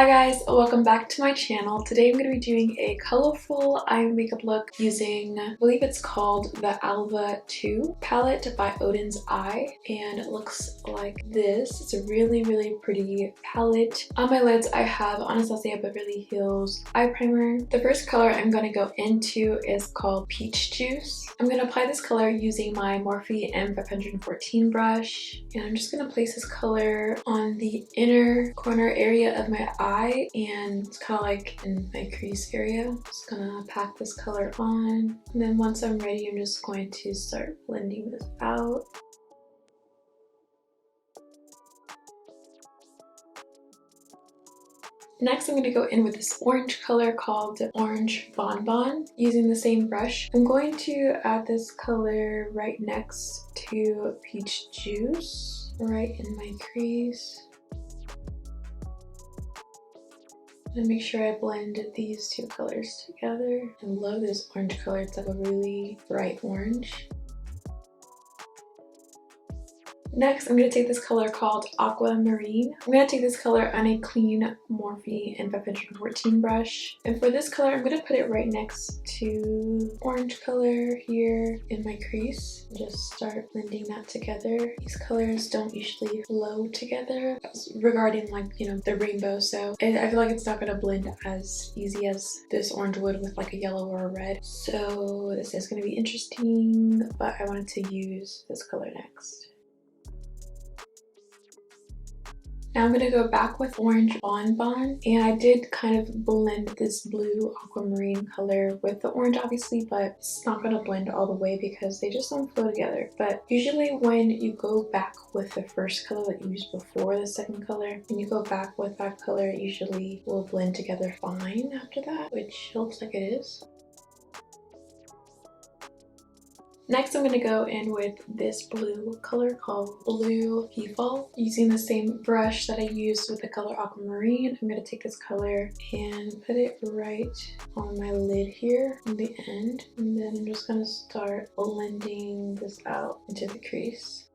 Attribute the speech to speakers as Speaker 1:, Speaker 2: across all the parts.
Speaker 1: Hi guys, welcome back to my channel. Today I'm going to be doing a colorful eye makeup look using, I believe it's called the Alva 2 palette by Oden's Eye, and it looks like this. It's a really pretty palette. On my lids I have Anastasia Beverly Hills eye primer. The first color I'm going to go into is called Peach Juice. I'm going to apply this color using my Morphe M514 brush, and I'm just going to place this color on the inner corner area of my eye, and it's kind of like in my crease area. Just gonna pack this color on, and then once I'm ready I'm just going to start blending this out. Next, I'm going to go in with this orange color called Orange Bonbon. Using the same brush, I'm going to add this color right next to Peach Juice, right in my crease. And make sure I blend these two colors together. I love this orange color. It's like a really bright orange. Next, I'm going to take this color called Aquamarine. I'm going to take this color on a clean Morphe M514 brush. And for this color, I'm going to put it right next to orange color here in my crease. Just start blending that together. These colors don't usually flow together regarding, like, you know, the rainbow. So I feel like it's not going to blend as easy as this orange would with like a yellow or a red. So this is going to be interesting, but I wanted to use this color next. Now I'm going to go back with Orange Bonbon, and I did kind of blend this blue aquamarine color with the orange obviously, but it's not going to blend all the way because they just don't flow together. But usually when you go back with the first color that you used before the second color, and you go back with that color, it usually will blend together fine after that, which looks like it is. Next, I'm going to go in with this blue color called Blue Peafowl. Using the same brush that I used with the color Aquamarine, I'm going to take this color and put it right on my lid here on the end. And then I'm just going to start blending this out into the crease.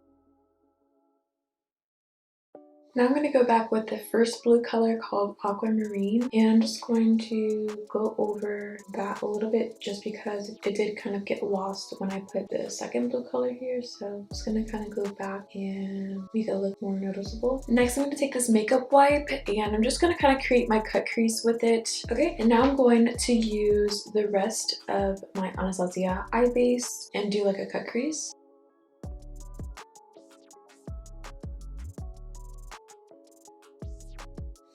Speaker 1: Now I'm going to go back with the first blue color called Aquamarine, and I'm just going to go over that a little bit just because it did kind of get lost when I put the second blue color here. So I'm just going to kind of go back and make it look more noticeable. Next, I'm going to take this makeup wipe and I'm just going to kind of create my cut crease with it. Okay, and now I'm going to use the rest of my Anastasia eye base and do like a cut crease.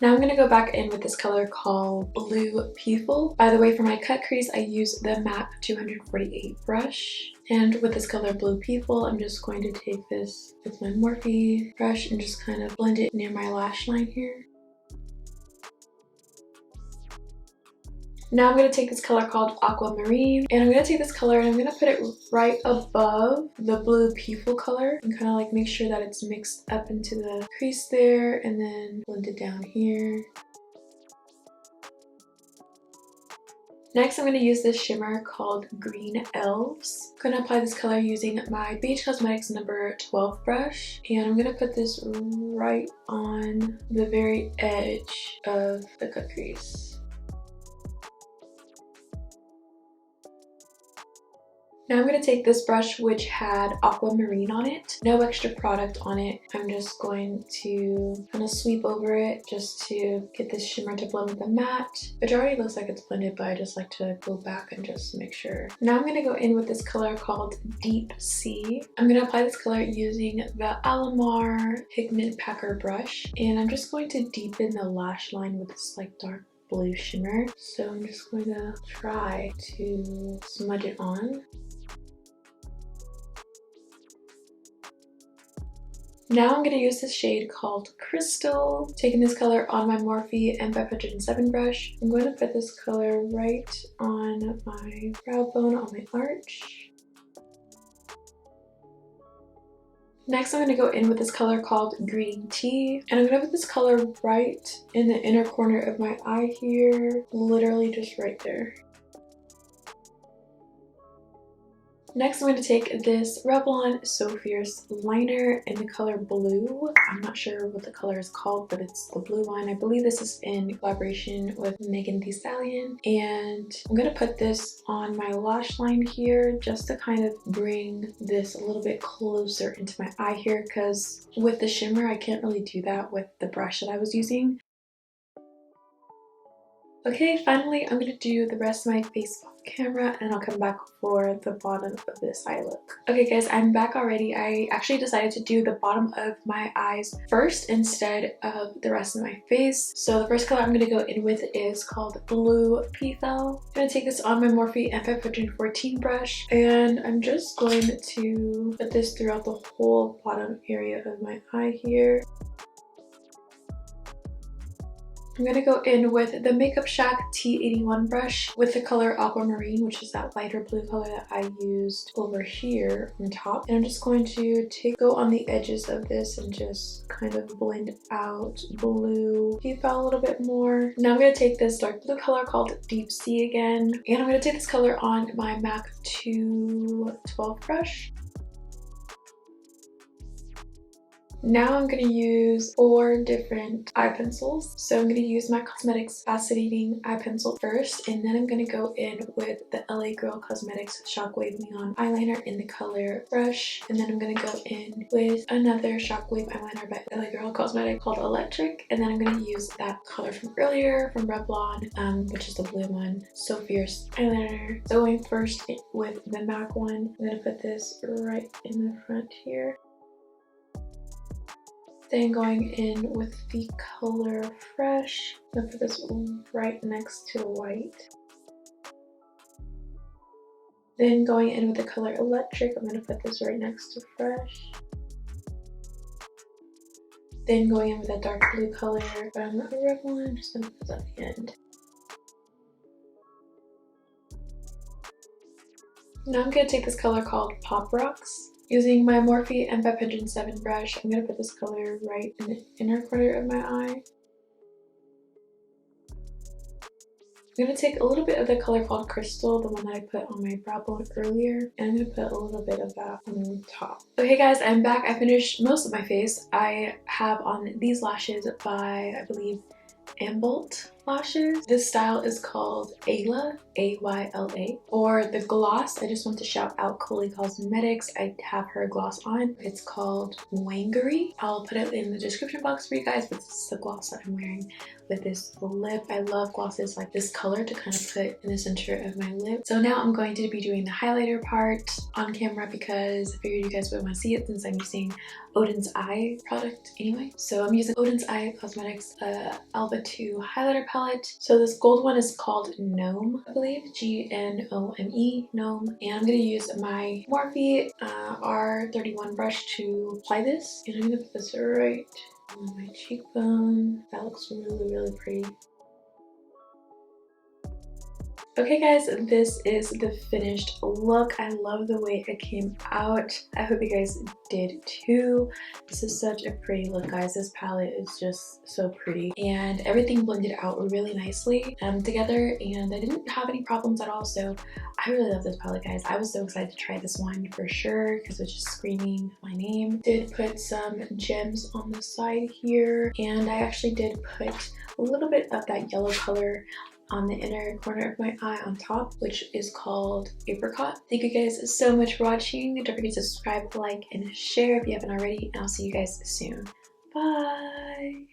Speaker 1: Now I'm going to go back in with this color called Blue Peafowl. By the way, for my cut crease, I use the MAC 248 brush. And with this color Blue Peafowl, I'm just going to take this with my Morphe brush and just kind of blend it near my lash line here. Now I'm going to take this color called Aquamarine, and I'm going to take this color and I'm going to put it right above the Blue Peafowl color and kind of like make sure that it's mixed up into the crease there, and then blend it down here. Next, I'm going to use this shimmer called Green-Elves. I'm going to apply this color using my ABH Cosmetics number 12 brush, and I'm going to put this right on the very edge of the cut crease. Now I'm going to take this brush which had Aquamarine on it, no extra product on it. I'm just going to kind of sweep over it just to get this shimmer to blend with the matte, which already looks like it's blended, but I just like to go back and just make sure. Now I'm going to go in with this color called Deep Sea. I'm going to apply this color using the Alamar Pigment Packer brush, and I'm just going to deepen the lash line with this like dark blue shimmer. So I'm just going to try to smudge it on. Now I'm going to use this shade called Crystal. Taking this color on my Morphe M507 brush, I'm going to put this color right on my brow bone on my arch. Next, I'm going to go in with this color called Green Tea, and I'm going to put this color right in the inner corner of my eye here, literally just right there. Next, I'm going to take this Revlon So Fierce liner in the color blue. I'm not sure what the color is called, but it's the blue one. I believe this is in collaboration with Megan Thee Stallion. And I'm going to put this on my lash line here just to kind of bring this a little bit closer into my eye here, because with the shimmer, I can't really do that with the brush that I was using. Okay, finally, I'm going to do the rest of my face off camera and I'll come back for the bottom of this eye look. Okay guys, I'm back already. I actually decided to do the bottom of my eyes first instead of the rest of my face. So the first color I'm going to go in with is called Blue Peafowl. I'm going to take this on my Morphe M514 brush and I'm just going to put this throughout the whole bottom area of my eye here. I'm going to go in with the Makeup Shack T81 brush with the color Aquamarine, which is that lighter blue color that I used over here on top. And I'm just going to go on the edges of this and just kind of blend out Blue Peafowl a little bit more. Now I'm going to take this dark blue color called Deep Sea again. And I'm going to take this color on my MAC 212 brush. Now I'm going to use 4 different eye pencils. So I'm going to use my Cosmetics Fascinating Eye Pencil first, and then I'm going to go in with the LA Girl Cosmetics Shockwave Neon Eyeliner in the color Brush. And then I'm going to go in with another Shockwave eyeliner by LA Girl Cosmetics called Electric. And then I'm going to use that color from earlier from Revlon, which is the blue one, So Fierce eyeliner. So going first with the MAC one, I'm going to put this right in the front here. Then going in with the color Fresh, I'm gonna put this right next to white. Then going in with the color Electric, I'm gonna put this right next to Fresh. Then going in with a dark blue color from Revlon, I'm just gonna put this at the end. Now I'm gonna take this color called Pop Rocks. Using my Morphe M507 brush, I'm going to put this color right in the inner corner of my eye. I'm going to take a little bit of the color called Crystal, the one that I put on my brow bone earlier, and I'm going to put a little bit of that on top. Okay guys, I'm back. I finished most of my face. I have on these lashes by, I believe, Ambutl lashes. This style is called Ayla, A-Y-L-A. Or the gloss, I just want to shout out Kohl Cosmetics. I have her gloss on. It's called Wangery. I'll put it in the description box for you guys, but this is the gloss that I'm wearing with this lip. I love glosses like this color to kind of put in the center of my lip. So now I'm going to be doing the highlighter part on camera because I figured you guys would want to see it since I'm using Oden's Eye product anyway. So I'm using Oden's Eye Cosmetics Alva 2 highlighter palette. So this gold one is called Gnome, I believe, G-N-O-M-E, Gnome. And I'm going to use my Morphe R31 brush to apply this. And I'm going to put this right on my cheekbone. That looks really, really pretty. Okay guys, this is the finished look. I love the way it came out. I hope you guys did too. This is such a pretty look, guys. This palette is just so pretty and everything blended out really nicely together, and I didn't have any problems at all. So I really love this palette, guys. I was so excited to try this one for sure because it's just screaming my name. Did put some gems on the side here, and I actually did put a little bit of that yellow color on the inner corner of my eye on top, which is called Apricot. Thank you guys so much for watching. Don't forget to subscribe, like, and share if you haven't already, and I'll see you guys soon. Bye!